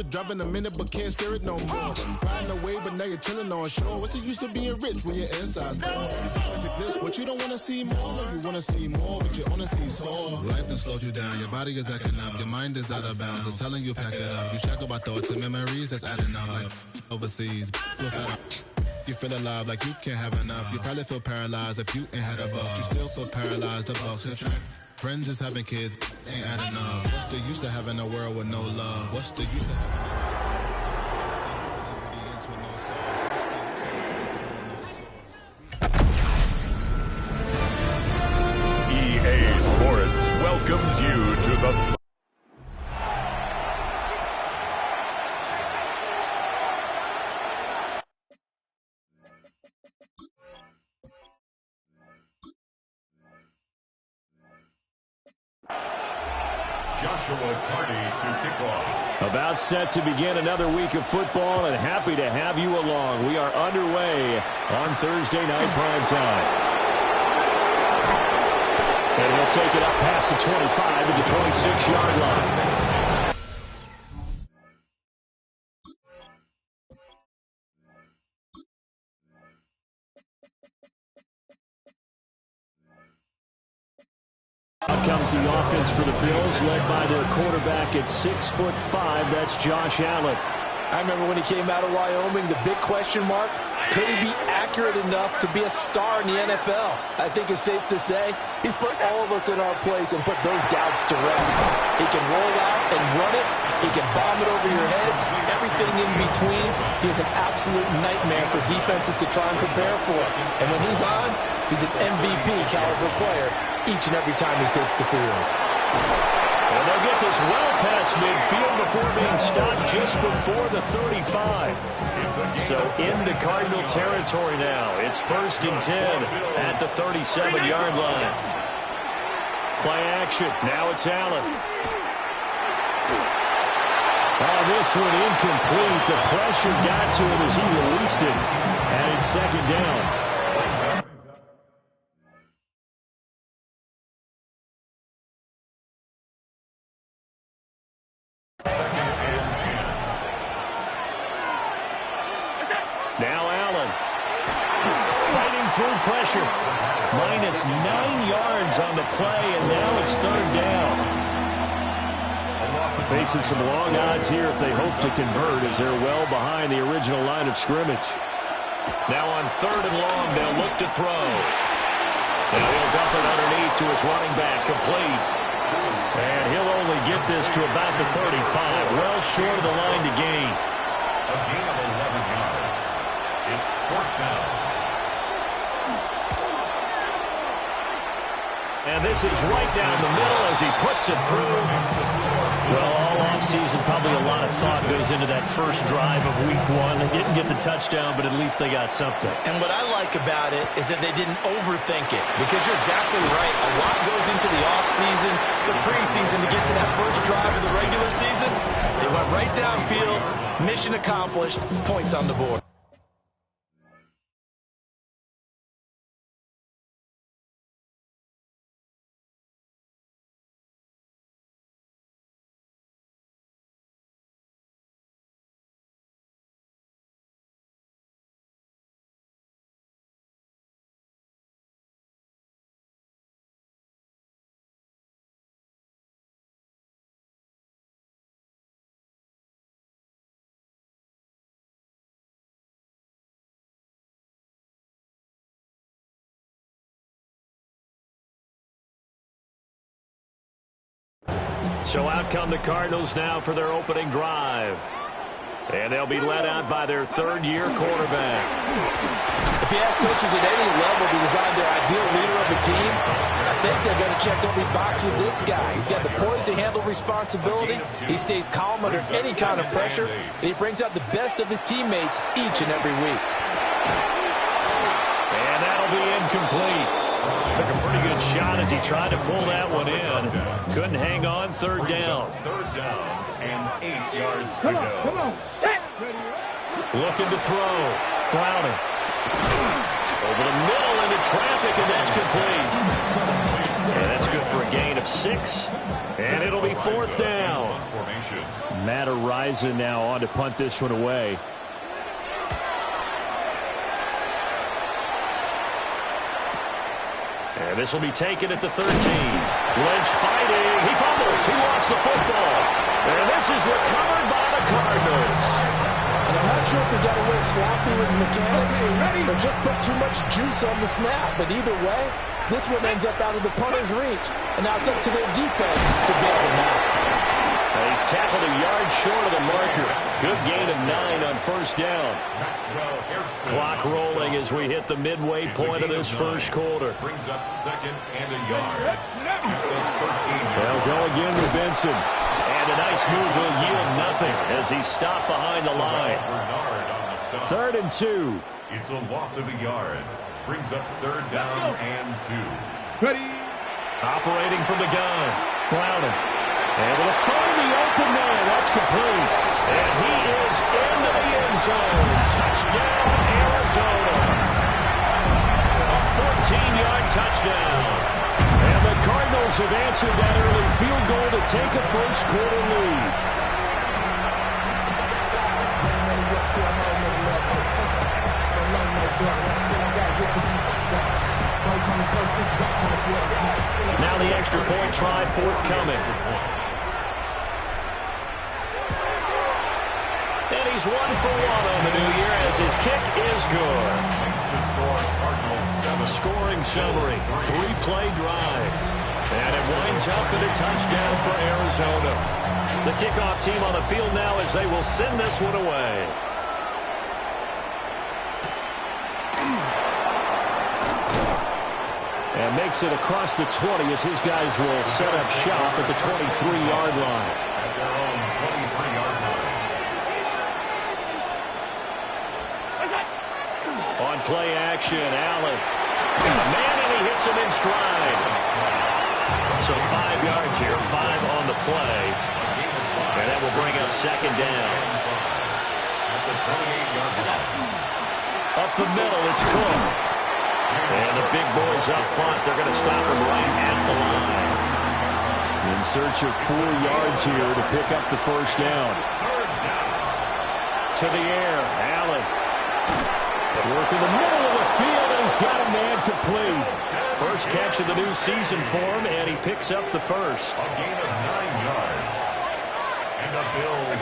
Driving a minute but can't steer it no more. Riding away but now you're chilling on shore. What's the use of being rich when your inside's poor? This, what you don't want to see more. You want to see more but you only see sore. Life done slowed you down. Your body is acting up. Your mind is out of bounds. It's telling you pack it up. You shackle by thoughts and memories that's adding up. Like overseas. You feel alive like you can't have enough. You probably feel paralyzed if you ain't had a buck. You still feel paralyzed above track. Friends is having kids, ain't adding up. What's the use of having a world with no love? What's the use of having EA Sports welcomes you to the Joshua Carty to kick off. About set to begin another week of football, and happy to have you along. We are underway on Thursday night prime time. And he'll take it up past the 25 to the 26-yard line. Out comes the offense for the Bills, led by their quarterback at 6'5". That's Josh Allen. I remember when he came out of Wyoming, the big question mark, could he be accurate enough to be a star in the NFL? I think it's safe to say he's put all of us in our place and put those doubts to rest. He can roll out and run it. He can bomb it over your heads. Everything in between. He is an absolute nightmare for defenses to try and prepare for. And when he's on, he's an MVP caliber player each and every time he takes the field. And they'll get this well past midfield before being stopped just before the 35. So into Cardinal territory now. It's 1st and 10 at the 37-yard line. Play action. Now it's Allen. Oh, this one incomplete. The pressure got to him as he released it. And it's 2nd down. Now Allen, fighting through pressure, minus 9 yards on the play, and now it's 3rd down. Facing some long odds here if they hope to convert, as they're well behind the original line of scrimmage. Now on 3rd and long, they'll look to throw. Now he'll dump it underneath to his running back, complete. And he'll only get this to about the 35, well short of the line to gain. A gain of 11 yards. It's 4th down. And this is right down the middle as he puts it through. Well, all offseason, probably a lot of thought goes into that first drive of week 1. They didn't get the touchdown, but at least they got something. And what I like about it is that they didn't overthink it, because you're exactly right. A lot goes into the offseason, the preseason, to get to that first drive of the regular season. They went right downfield, mission accomplished, points on the board. So out come the Cardinals now for their opening drive. And they'll be led out by their 3rd-year quarterback. If you ask coaches at any level to design their ideal leader of a team, I think they're going to check every box with this guy. He's got the poise to handle responsibility. He stays calm under any kind of pressure, and he brings out the best of his teammates each and every week. And that'll be incomplete. Took a pretty good shot as he tried to pull that one in. Couldn't hang on. 3rd down. 3rd down and 8 yards to go. Looking to throw. Browning. Over the middle into traffic, and that's complete. And that's good for a gain of 6. And it'll be 4th down. Matt Araiza now on to punt this one away. And this will be taken at the 13. Lynch fighting. He fumbles. He lost the football. And this is recovered by the Cardinals. And I'm not sure if he got a little sloppy with mechanics or just put too much juice on the snap. But either way, this one ends up out of the punter's reach. And now it's up to their defense to bail them out. He's tackled a yard short of the marker. Good gain of 9 on 1st down. Clock rolling as we hit the midway point of this first quarter. Brings up 2nd and a yard. They'll go again with Benson. And a nice move will yield nothing as he's stopped behind the line. 3rd and 2. It's a loss of a yard. Brings up 3rd down and 2. Operating from the gun. Browning. Able to find the open man. That's complete. And he is into the end zone. Touchdown, Arizona. A 14-yard touchdown. And the Cardinals have answered that early field goal to take a first quarter lead. Now the extra point try forthcoming. And he's 1 for 1 on the new year as his kick is good. The scoring summary, 3-play drive. And it winds up in a touchdown for Arizona. The kickoff team on the field now as they will send this one away. And makes it across the 20 as his guys will set up shop at the 23-yard line. At their own 23-yard line. On play action, Allen. Man, and he hits him in stride. So 5 yards here, 5 on the play. And that will bring up 2nd down. At the 28-yard line. Up the middle, it's Cook. And the big boys up front, they're going to stop him right at the line. In search of 4 yards here to pick up the first down. To the air, Allen. Work in the middle of the field, and he's got a man complete. First catch of the new season for him, and he picks up the first. A gain of 9 yards. And the Bills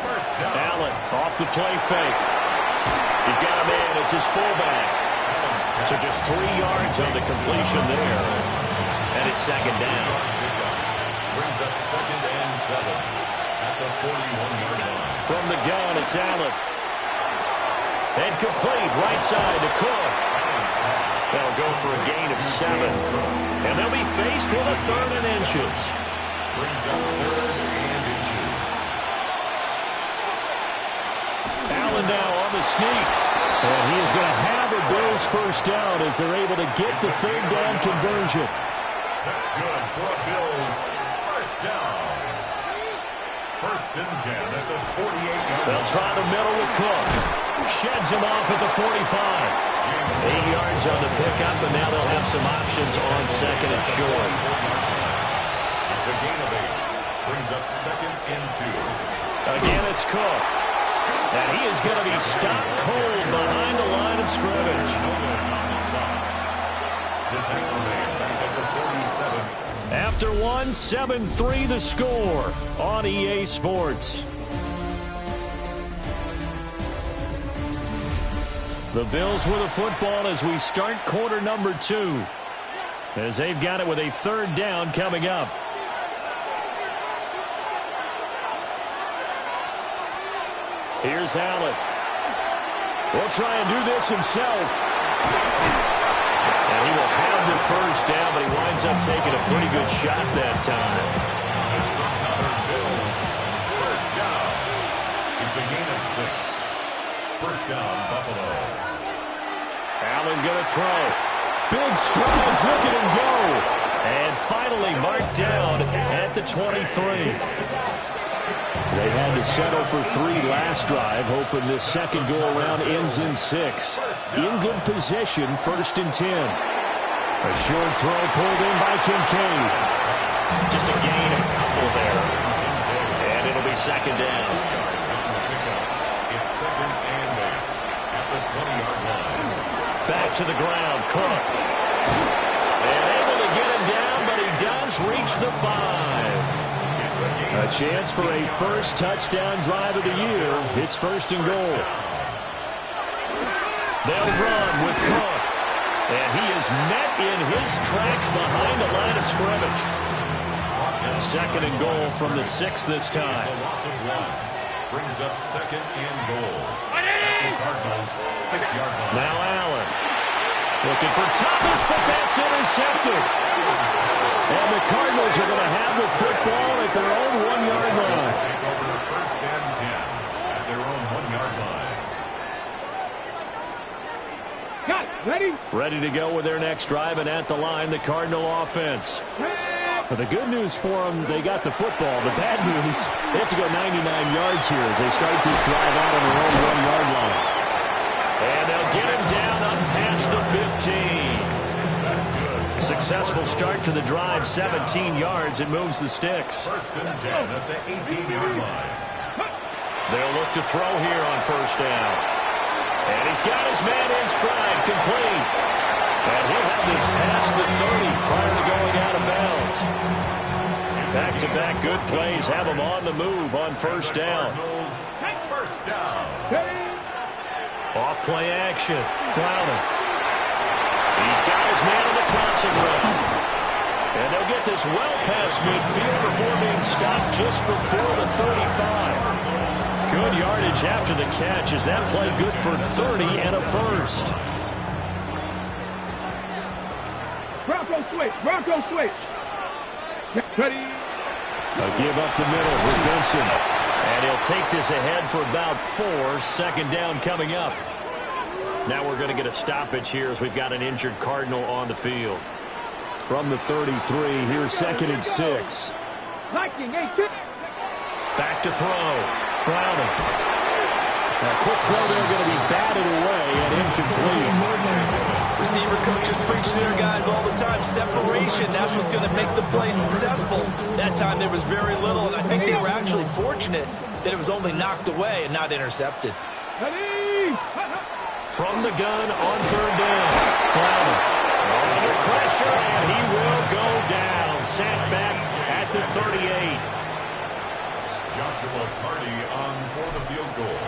first down. Allen off the play fake. He's got a man, it's his fullback. So just 3 yards on the completion there. And it's 2nd down. Brings up 2nd and 7 at the 41-yard line. From the gun, it's Allen. And complete, right side to Cook. They'll go for a gain of 7. And they'll be faced with a 3rd and inches. Brings up 3rd and inches. Allen now on the sneak. And he is going to have a Bills first down as they're able to get the 3rd down conversion. That's good for a Bills first down. 1st and 10 at the 48-yard line. They'll try the middle with Cook. Sheds him off at the 45. 8 yards on the pickup, and now they'll have some options on 2nd and short. It's a gain of 8. Brings up 2nd and 2. Again, it's Cook. And he is going to be stopped cold behind the line of scrimmage. The tackle man back at the 47. After one, 7-3 the score on EA Sports. The Bills with the football as we start quarter number 2. As they've got it with a 3rd down coming up. Here's Allen. He'll try and do this himself. And he will have the first down, but he winds up taking a pretty good shot that time. Bills first down. It's a gain of 6. First down, Buffalo. Allen going to throw. Big strides, look at him go. And finally marked down at the 23. They had to settle for 3 last drive, hoping this second go-around ends in 6. In good position, 1st and 10. A short throw pulled in by Kincaid. Just a gain of a couple there. And it'll be second down. It's second and 8 at the 20-yard line. Back to the ground, Cook. And able to get him down, but he does reach the 5. A chance for a first touchdown drive of the year. It's first and goal. They'll run with Cook. And he is met in his tracks behind the line of scrimmage. Second and goal from the 6 this time. It's a loss of 1. Brings up second and goal. The Cardinals 6-yard line. Now Allen. Looking for Thomas, but that's intercepted. And the Cardinals are going to have the football at their own 1-yard line. Take over first and 10 at their own 1-yard line. Ready to go with their next drive, and at the line, the Cardinal offense. But the good news for them, they got the football. The bad news, they have to go 99 yards here as they start this drive out on their own 1-yard line. And they'll get him down on past the 15. That's good. Successful start to the drive, 17 yards. It moves the sticks. First and 10 at the 18-yard line. They'll look to throw here on first down. And he's got his man in stride, complete. And he'll have this past the 30 prior to going out of bounds. Back-to-back good plays have him on the move on first down. First down. Off play action. Browning. He's got his man on the crossing route. And they'll get this well past midfield before being stopped just before the 35. Good yardage after the catch. Is that play good for 30 and a first? Bronco switch. Ready. A give up the middle with Benson. And he'll take this ahead for about 4. Second down coming up. Now we're going to get a stoppage here as we've got an injured Cardinal on the field. From the 33, here's second and 6. Back to throw. Browning. A quick throw there going to be batted away and incomplete. Receiver coaches preach to their guys all the time. Separation, that's what's going to make the play successful. That time there was very little, and I think they were actually fortunate that it was only knocked away and not intercepted. From the gun on third down. Browning. Under pressure, and he will go down. Sacked back at the 38. Joshua Carty on for the field goal.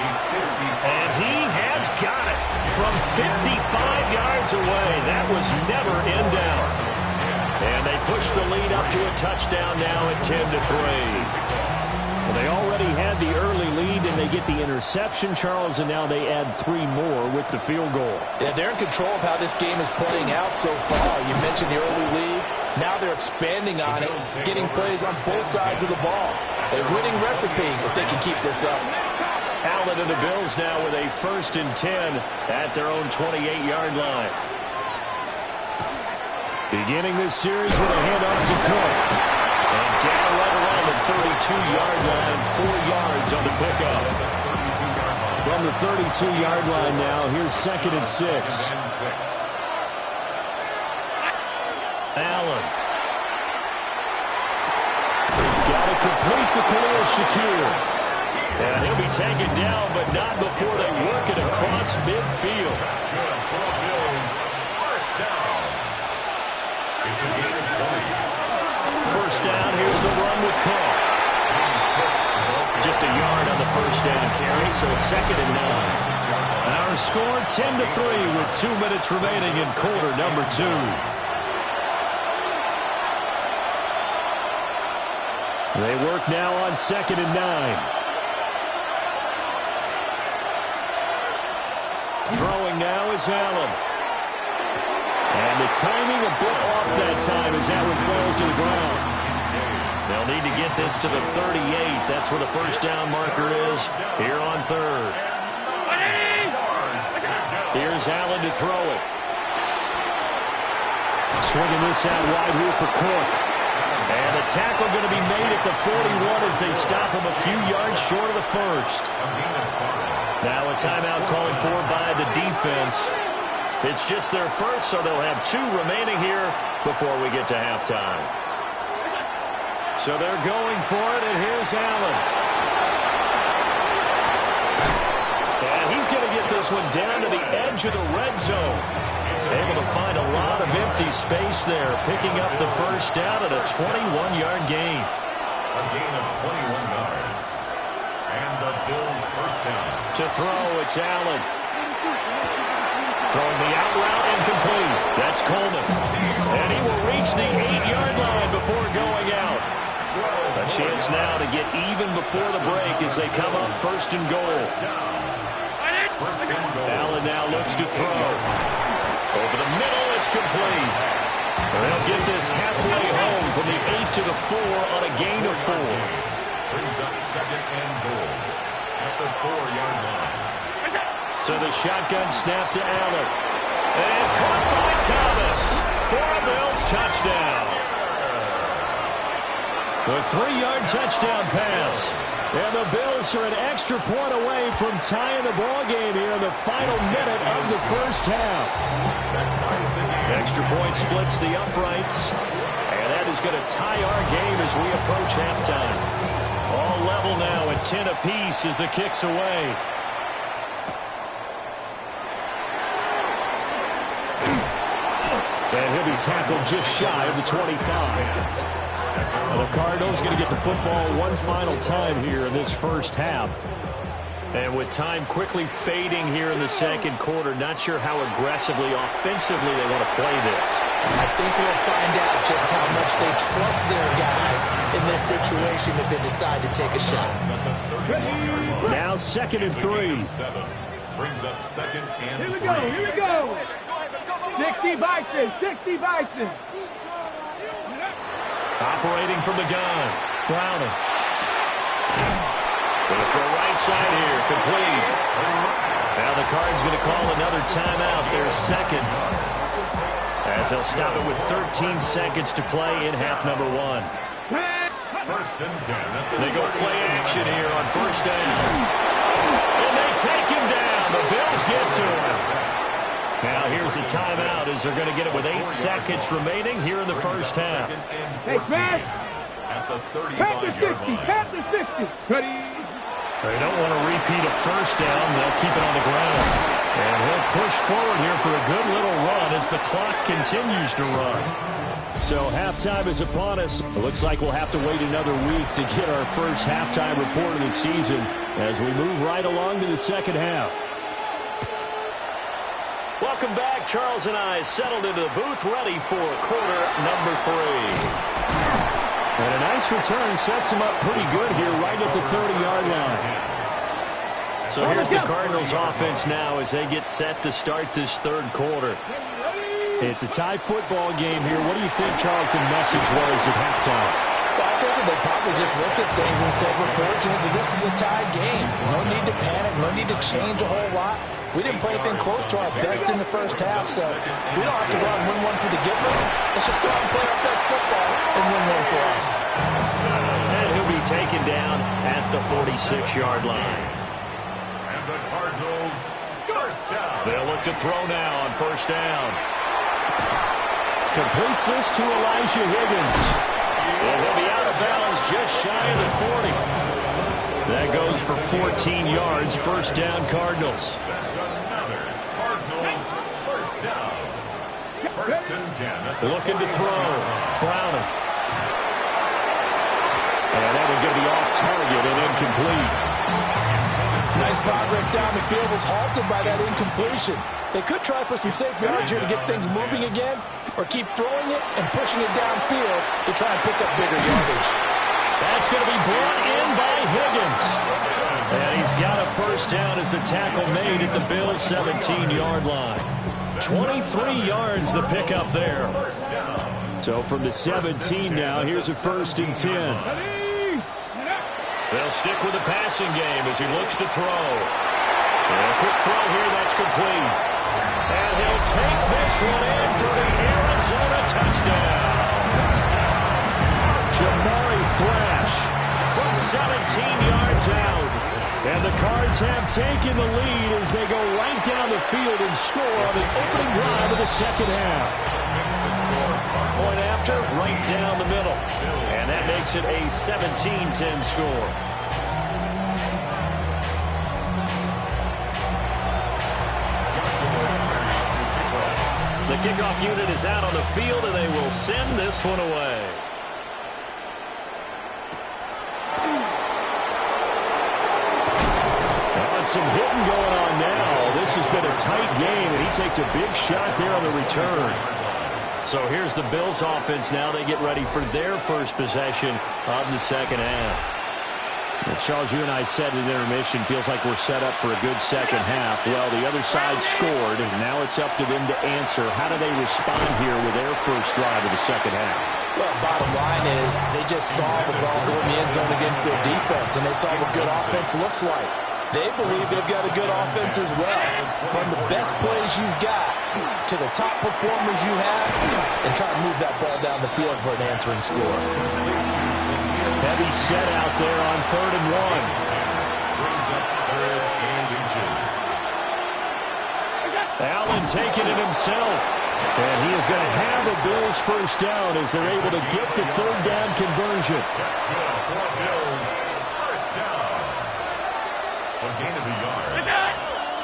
And he has got it from 55 yards away. That was never in doubt. And they push the lead up to a touchdown now at 10-3. Well, they already had the early lead, and they get the interception, Charles, and now they add 3 more with the field goal. Yeah, they're in control of how this game is playing out so far. You mentioned the early lead. Now they're expanding on it, getting plays on both sides of the ball. A winning recipe if they can keep this up. Allen and the Bills now with a first and 10 at their own 28-yard line. Beginning this series with a handoff to Cook. And down right around the 32-yard line, 4 yards on the pickup. From the 32-yard line now, here's second and 6. Allen. Got it complete to Khalil Shakir. And he'll be taken down, but not before they work it across midfield. That's good for the Bills. First down. It's a gain of 20. First down, here's the run with Cook. Just a yard on the first down carry, so it's second and 9. Our score 10-3 with 2 minutes remaining in quarter number 2. They work now on second and 9. Throwing now is Allen. And the timing a bit off that time as that one falls to the ground. They'll need to get this to the 38. That's where the first down marker is here on third. Here's Allen to throw it. Swinging this out wide here for Cook. And the tackle going to be made at the 41 as they stop him a few yards short of the first. Now a timeout called for by the defense. It's just their first, so they'll have 2 remaining here before we get to halftime. So they're going for it, and here's Allen. And he's going to get this one down to the edge of the red zone. Able to find a lot of empty space there, picking up the first down at a 21-yard gain. A gain of 21 yards. And the Bills first down. To throw, it's Allen. Throwing the out route, incomplete. That's Coleman. And he will reach the 8-yard line before going out. A chance now to get even before the break as they come up first and goal. Allen now looks to throw. Over the middle, it's complete. And they'll get this halfway home from the 8 to the 4 on a gain of 4. Brings up second and goal at the 4-yard line. So the shotgun snap to Allen. And caught by Thomas for a Bills touchdown. The 3-yard touchdown pass. And the Bills are an extra point away from tying the ball game here in the final minute of the first half. Extra point splits the uprights. And that is going to tie our game as we approach halftime. All level now at 10 apiece as the kick's away. And he'll be tackled just shy of the 25. And the Cardinals going to get the football one final time here in this first half. And with time quickly fading here in the second quarter, not sure how aggressively, offensively they want to play this. I think we'll find out just how much they trust their guys in this situation if they decide to take a shot. Now 2nd and 3. Brings up second and 3. Here we go. 60 Bison. Operating from the gun, Browning. Going to throw right side here, complete. Now the Cards going to call another timeout, their second. As they'll stop it with 13 seconds to play in half number 1. First and 10. They go play action here on first down. And they take him down. The Bills get to him. Now here's a timeout as they're going to get it with 8 seconds remaining here in the first half. Hey, Smash. At the 35-yard line. Pat the 60. Ready. They don't want to repeat a first down. They'll keep it on the ground. And he'll push forward here for a good little run as the clock continues to run. So halftime is upon us. It looks like we'll have to wait another week to get our first halftime report of the season as we move right along to the second half. Welcome back. Charles and I settled into the booth ready for quarter number 3. And a nice return sets him up pretty good here right at the 30-yard line. So here's the Cardinals offense now as they get set to start this third quarter. It's a tie football game here. What do you think, Charles, the message was at halftime? Well, I think they probably just looked at things and said, we're fortunate that this is a tie game. No need to panic. No need to change a whole lot. We didn't play anything close to our best in the first half, so we don't have to go out and win one for the giver. Let's just go out and play our best football and win one for us. And he'll be taken down at the 46-yard line. And the Cardinals first down. They'll look to throw now on first down. Completes this to Elijah Higgins. And he'll be out of bounds just shy of the 40. That goes for 14 yards. First down, Cardinals. That's another Cardinals first down. First and 10. Looking to throw. Browning. And that will get the off target and incomplete. Nice progress down the field was halted by that incompletion. They could try for some safe yards here to get things moving again, or keep throwing it and pushing it downfield to try and pick up bigger yardage. That's going to be brought in by Higgins. And he's got a first down as the tackle made at the Bills' 17-yard line. 23 yards the pickup there. So from the 17 now, here's a first and 10. They'll stick with the passing game as he looks to throw. And a quick throw here, that's complete. And he'll take this one in for the Arizona touchdown. Jamari Thrash from 17 yards out. And the Cards have taken the lead as they go right down the field and score on the opening drive of the second half. Point after, right down the middle. And that makes it a 17-10 score. The kickoff unit is out on the field, and they will send this one away. Some hitting going on now. This has been a tight game, and he takes a big shot there on the return. So here's the Bills offense now. They get ready for their first possession of the second half. Well, Charles, you and I said in intermission, feels like we're set up for a good second half. Well, the other side scored, and now it's up to them to answer. How do they respond here with their first drive of the second half? Well, bottom line is they just saw the ball go in the end zone against their defense, and they saw what good offense looks like. They believe they've got a good offense as well. From the best plays you've got to the top performers you have, and try to move that ball down the field for an answering score. Heavy set out there on 3rd and 1. Allen taking it himself. And he is going to have a Bills first down as they're able to get the 3rd down conversion. That's good for Bills. First down. A gain of a yard.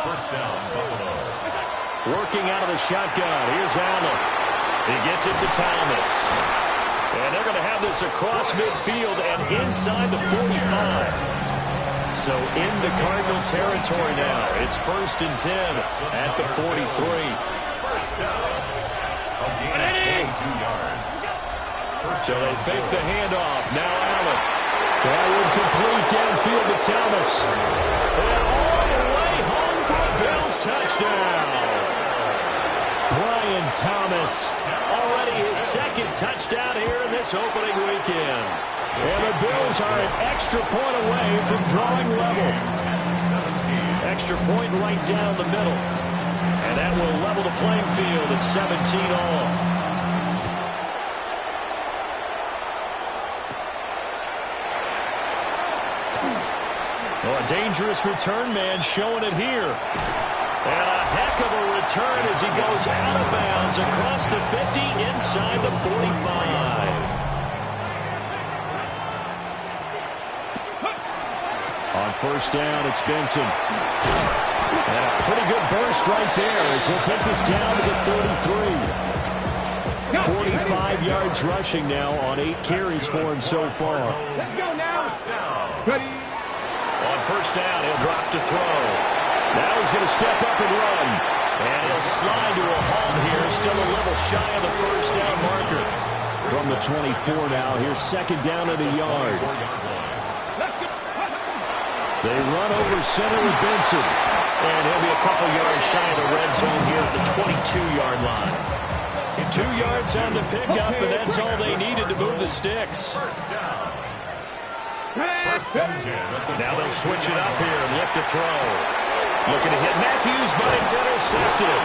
First down, Buffalo. Working out of the shotgun. Here's Allen. He gets it to Thomas. And they're going to have this across midfield and inside the 45. So into Cardinal territory now. It's 1st and 10 at the 43. First down. A gain of 22 yards. So they fake the handoff. Now Allen. That would complete downfield to Thomas. And all the way home for a Bills touchdown. Brian Thomas, already his 2nd touchdown here in this opening weekend. And the Bills are an extra point away from drawing level. Extra point right down the middle. And that will level the playing field at 17 all. Well, a dangerous return man showing it here. And a heck of a return as he goes out of bounds across the 50 inside the 45. On first down, it's Benson. And a pretty good burst right there as he'll take this down to the 33. 45 yards rushing now on 8 carries for him so far. Let's go now. First down. Ready. On first down, he'll drop to throw. Now he's going to step up and run. And he'll slide to a halt here, still a little shy of the first down marker. From the 24 now, here's 2nd down at a yard. They run over center with Benson. And he'll be a couple yards shy of the red zone here at the 22-yard line. 2 yards on the pickup, and that's all they needed to move the sticks. First and 10. Now they'll switch it up here and look to throw. Looking to hit Matthews, but it's intercepted.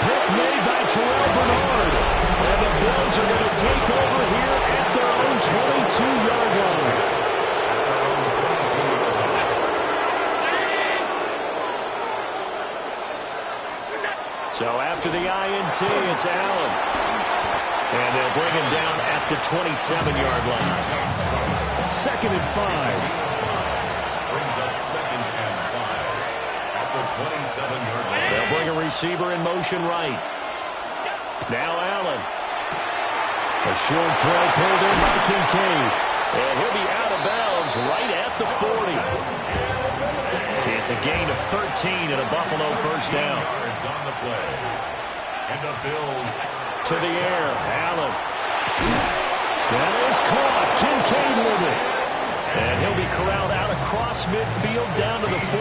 Pick made by Terrell Bernard. And the Bills are going to take over here at their own 22-yard line. So after the INT, it's Allen. And they'll bring him down at the 27-yard line. 2nd and 5. Brings up 2nd and 5 at the 27-yard line. They'll bring a receiver in motion right. Now Allen. A short throw pulled in by Kincaid. And he'll be out of bounds right at the 40. It's a gain of 13 and a Buffalo first down. Yards on the play. And the Bills to the air. Allen. That is caught. Kincaid with it. And he'll be corralled out across midfield down to the 45.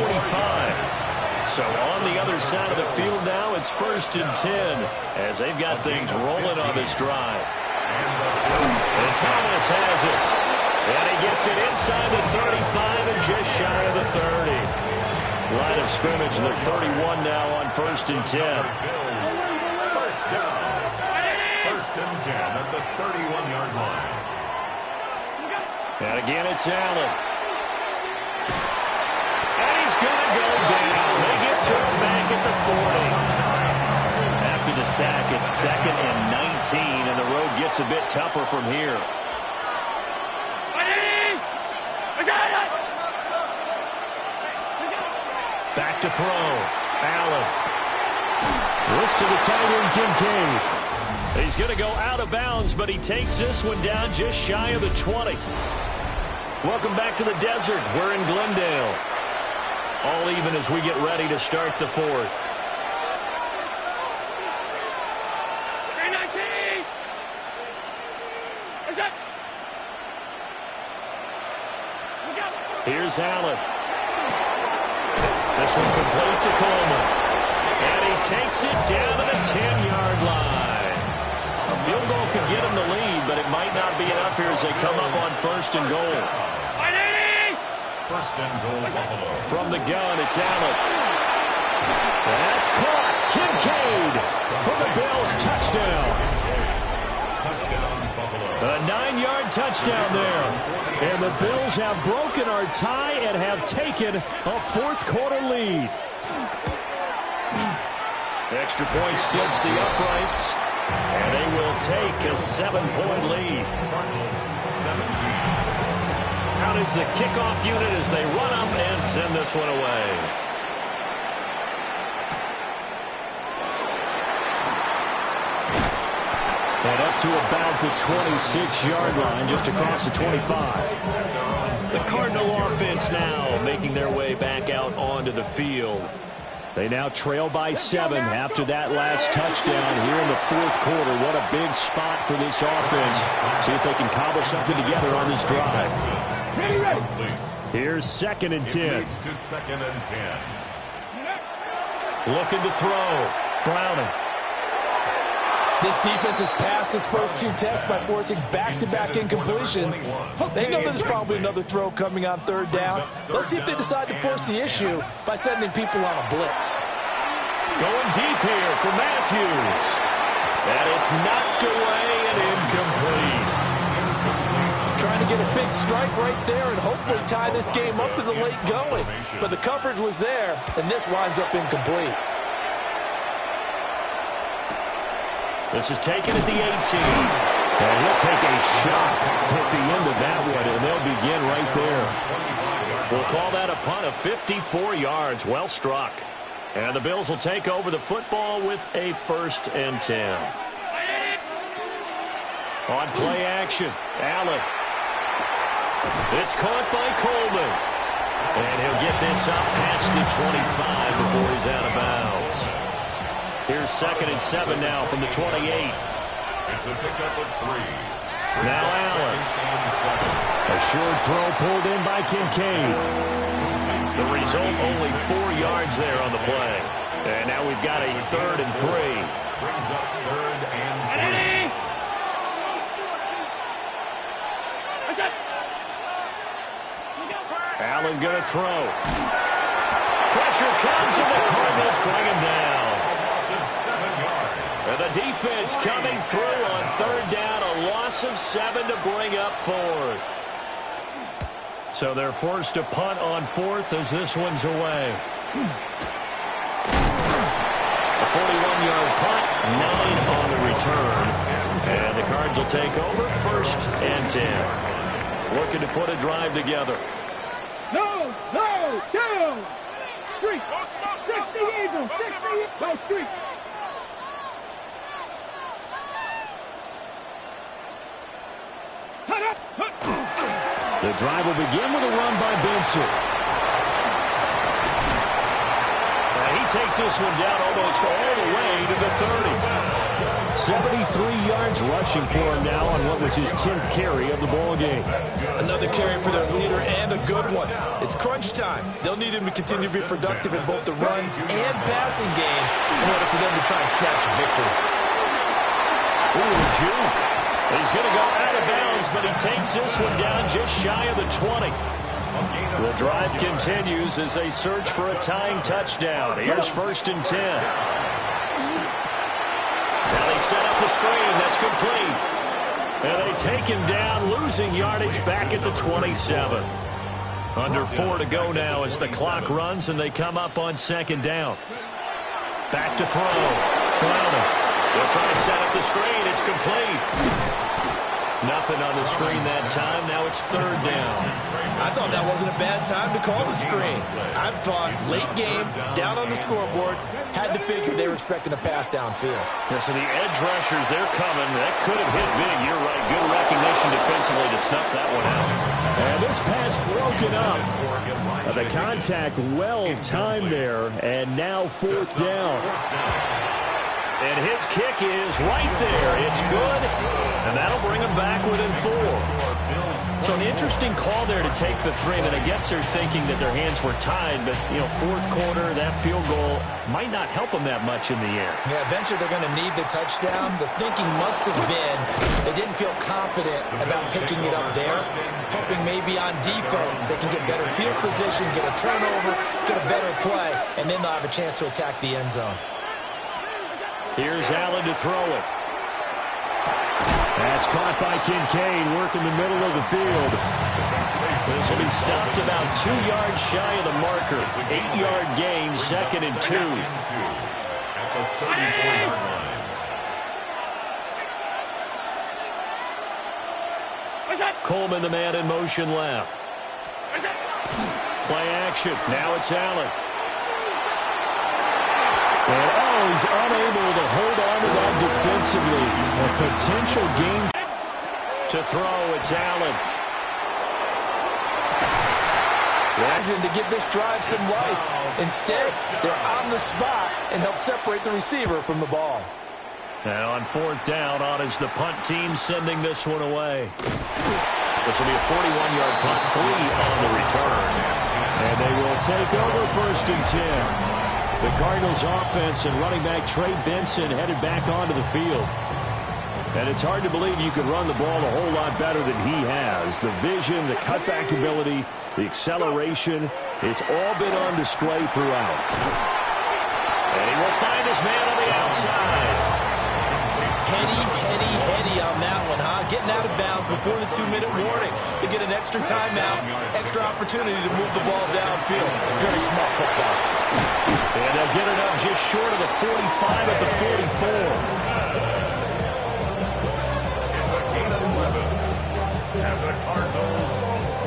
So on the other side of the field now, it's 1st and 10 as they've got things rolling on this drive. And Thomas has it. And he gets it inside the 35 and just shy of the 30. Line of scrimmage, the 31 now on 1st and 10. First down. 1st and 10 at the 31-yard line. And again, it's Allen. After the sack, it's 2nd and 19, and the road gets a bit tougher from here. Back to throw. Allen. Wrist to the tight end, Kincaid. He's going to go out of bounds, but he takes this one down just shy of the 20. Welcome back to the desert. We're in Glendale. All even as we get ready to start the 4th. Here's Allen. This one complete to Coleman. And he takes it down to the 10-yard line. A field goal could get him the lead, but it might not be enough here as they come up on 1st and goal. 1st and goal, Buffalo. From the gun, it's Allen. That's caught. Kincaid for the Bills. Touchdown. Touchdown, Buffalo. A 9-yard touchdown there. And the Bills have broken our tie and have taken a 4th quarter lead. Extra point splits the uprights. And they will take a 7-point lead. Cardinals 17. Out is the kickoff unit as they run up and send this one away. And up to about the 26-yard line, just across the 25. The Cardinal offense now making their way back out onto the field. They now trail by 7 after that last touchdown here in the 4th quarter. What a big spot for this offense. See if they can cobble something together on this drive. Here's 2nd and 10. To 2nd and 10. Looking to throw. Browning. This defense has passed its first 2 tests by forcing back-to-back incompletions. They know there's probably another throw coming on 3rd down. Let's see if they decide to force the issue by sending people on a blitz. Going deep here for Matthews. And it's knocked away and incomplete. Trying to get a big strike right there and hopefully tie this game up to the late going. But the coverage was there, and this winds up incomplete. This is taken at the 18. And he'll take a shot at the end of that one, and they'll begin right there. We'll call that a punt of 54 yards. Well struck. And the Bills will take over the football with a 1st and 10. On play action, Allen. It's caught by Coleman. And he'll get this up past the 25 before he's out of bounds. Here's 2nd and 7 now from the 28. It's a pickup of 3. Now Allen. A short throw pulled in by Kincaid. The result, only 4 yards there on the play. And now we've got a 3rd and 3. Brings up 3rd and 3. Allen going to throw. Pressure comes and the Cardinals bring him down. And the defense coming through on 3rd down. A loss of 7 to bring up 4th. So they're forced to punt on 4th as this one's away. A 41-yard punt, 9 on the return. And the Cards will take over 1st and 10. Looking to put a drive together. No, down. Street. 60 Eagles, 60. Go Street. The drive will begin with a run by Benson. He takes this one down almost all the way to the 30. 73 yards rushing for him now on what was his 10th carry of the ball game. Another carry for their leader and a good one. It's crunch time. They'll need him to continue to be productive in both the run and passing game in order for them to try and snatch a victory. Ooh, juke. He's going to go out of bounds, but he takes this one down just shy of the 20. The drive continues as they search for a tying touchdown. Here's 1st and 10. Now they set up the screen. That's complete. And they take him down, losing yardage back at the 27. Under 4 to go now as the clock runs and they come up on 2nd down. Back to throw. Crowder. They'll try to set up the screen. It's complete. Nothing on the screen that time. Now it's third down. I thought that wasn't a bad time to call the screen. I thought late game, down on the scoreboard, had to figure they were expecting a pass downfield. Yeah, so the edge rushers, they're coming. That could have hit big. You're right. Good recognition defensively to snuff that one out. And this pass broken up. The contact well timed there, and now fourth down. And his kick is right there. It's good, and that'll bring him back within 4. So an interesting call there to take the 3, and I guess they're thinking that their hands were tied, but, you know, fourth quarter, that field goal might not help them that much in the air. Yeah, eventually they're going to need the touchdown. The thinking must have been they didn't feel confident about picking it up there, hoping maybe on defense they can get better field position, get a turnover, get a better play, and then they'll have a chance to attack the end zone. Here's Allen to throw it. That's caught by Kincaid, working the middle of the field. This will be stopped about 2 yards shy of the marker. 8-yard gain, 2nd and 2. At the 34-yard line. Coleman, the man in motion left. Play action. Now it's Allen. And he's unable to hold on to that defensively. A potential game. To throw, it's Allen. To give this drive some life. Instead, they're on the spot and help separate the receiver from the ball. Now on fourth down, on is the punt team sending this one away. This will be a 41-yard punt, 3 on the return. And they will take over 1st and 10. The Cardinals offense and running back Trey Benson headed back onto the field. And it's hard to believe you could run the ball a whole lot better than he has. The vision, the cutback ability, the acceleration, it's all been on display throughout. And he will find his man on the outside. Heady on that one, huh? Getting out of bounds before the 2-minute warning. They get an extra timeout, extra opportunity to move the ball downfield. Very smart football. And they'll get it up just short of the 45 at the 44. It's a gain of 11. And the Cardinals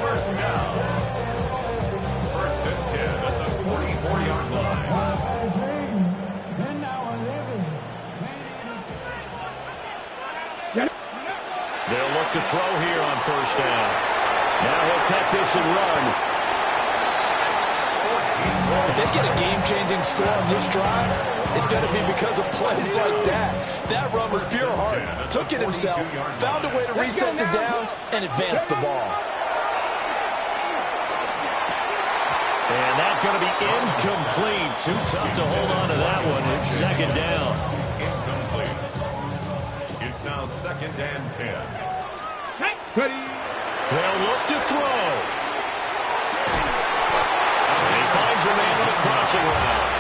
first down. 1st and 10 at the 44-yard line. They'll look to throw here on 1st down. Now he'll take this and run. If they get a game-changing score on this drive, it's going to be because of plays like that. That run was pure heart. Took it himself, found a way to reset the downs, and advance the ball. And that's going to be incomplete. Too tough to hold on to that one. It's 2nd down. Incomplete. It's now 2nd and 10. They'll look to throw. And he finds a man on the crossing route.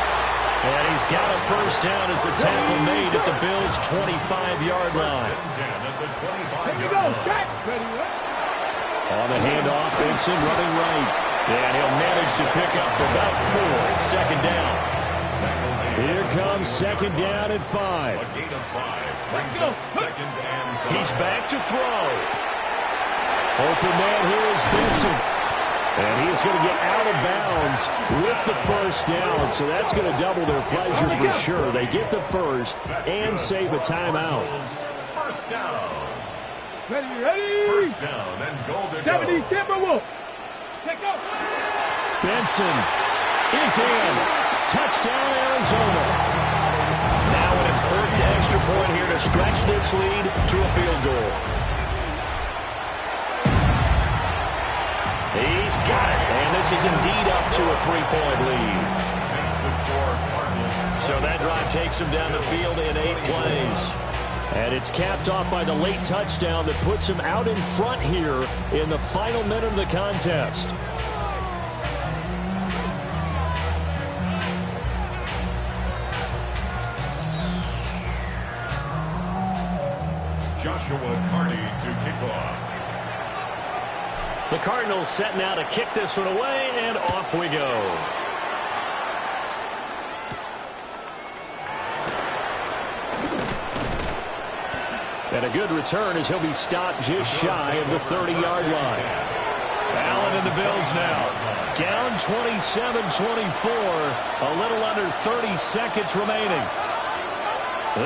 And he's got a 1st down as the tackle made at the Bills' 25-yard line. On the handoff, Benson running right. And he'll manage to pick up about 4. It's 2nd down. Here comes 2nd down at 5. A gain of 5 brings up 2nd and 5. He's back to throw. Open man here is Benson. And he's going to get out of bounds with the 1st down. So that's going to double their pleasure for sure. They get the 1st and save a timeout. 1st down. Ready. 1st down and goal to go. 70 Timberwolves. Take go. Benson is in. Touchdown, Arizona. Now an important extra point here to stretch this lead to a field goal. He's got it, and this is indeed up to a 3-point lead. Makes the score Cardinals. So that drive takes him down the field in 8 plays. And it's capped off by the late touchdown that puts him out in front here in the final minute of the contest. Joshua Carney to kick off. The Cardinals set now to kick this one away, and off we go. And a good return as he'll be stopped just shy of the 30-yard line. Allen and the Bills now. Down 27-24. A little under 30 seconds remaining.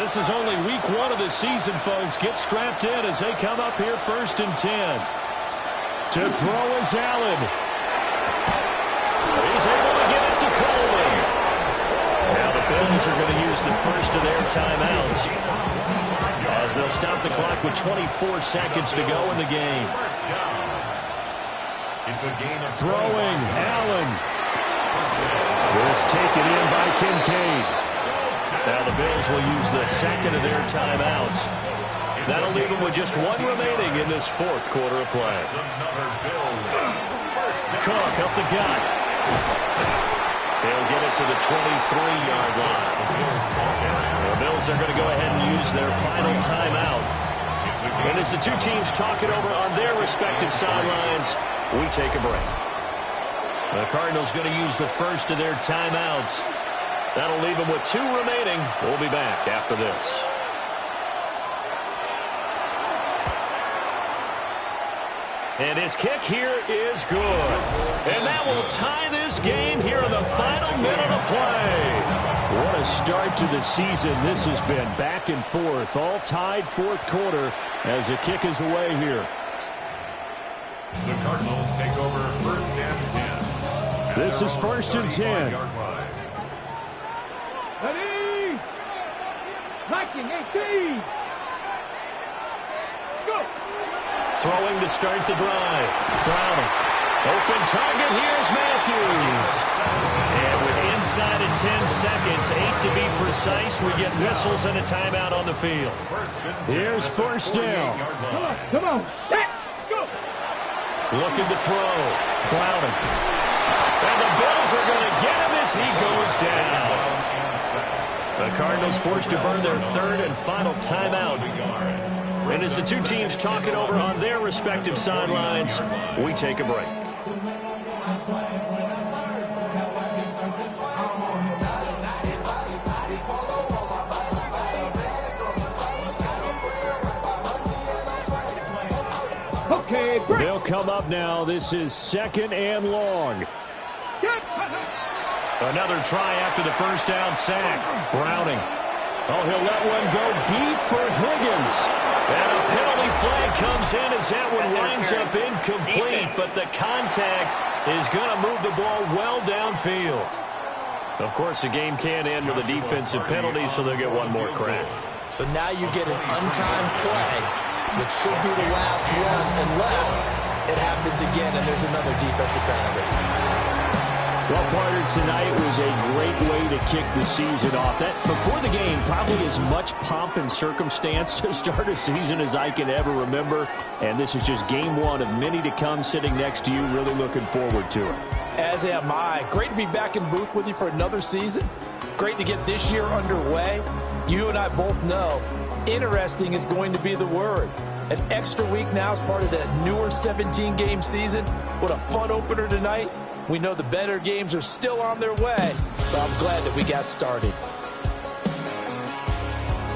This is only week 1 of the season, folks. Get strapped in as they come up here 1st and 10. To throw is Allen. He's able to get it to Coleman. Now the Bills are going to use the first of their timeouts as they'll stop the clock with 24 seconds to go in the game. It's a game of Throwing, Allen. This taken in by Kincaid. Now the Bills will use the second of their timeouts. That'll leave them with just 1 remaining in this 4th quarter of play. Cook up the gut. They'll get it to the 23-yard line. The Bills are going to go ahead and use their final timeout. And as the two teams talk it over on their respective sidelines, we take a break. The Cardinals going to use the first of their timeouts. That'll leave them with 2 remaining. We'll be back after this. And his kick here is good. And that will tie this game here in the final minute of play. What a start to the season this has been. Back and forth, all tied 4th quarter as the kick is away here. The Cardinals take over 1st and 10. This is 1st and 10. Ready? Tracking 18. Let's go. Throwing to start the drive. Browning. Open target. Here's Matthews. And with inside of 10 seconds, 8 to be precise, we get whistles and a timeout on the field. Here's 1st down. Come on. Let's go. Looking to throw. Browning. And the Bills are going to get him as he goes down. The Cardinals forced to burn their 3rd and final timeout. And as the two teams talk it over on their respective sidelines, we take a break. Okay, break. They'll come up now. This is 2nd and long. Another try after the first down sack. Browning. Oh, he'll let one go deep for Higgins. And a penalty flag comes in as that one winds up incomplete, but the contact is going to move the ball well downfield. Of course, the game can end with a defensive penalty, so they'll get one more crack. So now you get an untimed play, which should be the last one unless it happens again and there's another defensive penalty. Well, partner, tonight was a great way to kick the season off. That, before the game, probably as much pomp and circumstance to start a season as I can ever remember. And this is just game 1 of many to come sitting next to you. Really looking forward to it. As am I. Great to be back in booth with you for another season. Great to get this year underway. You and I both know interesting is going to be the word. An extra week now as part of that newer 17-game season. What a fun opener tonight. We know the better games are still on their way, but I'm glad that we got started.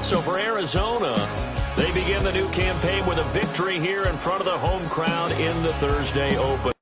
So for Arizona, they begin the new campaign with a victory here in front of the home crowd in the Thursday Open.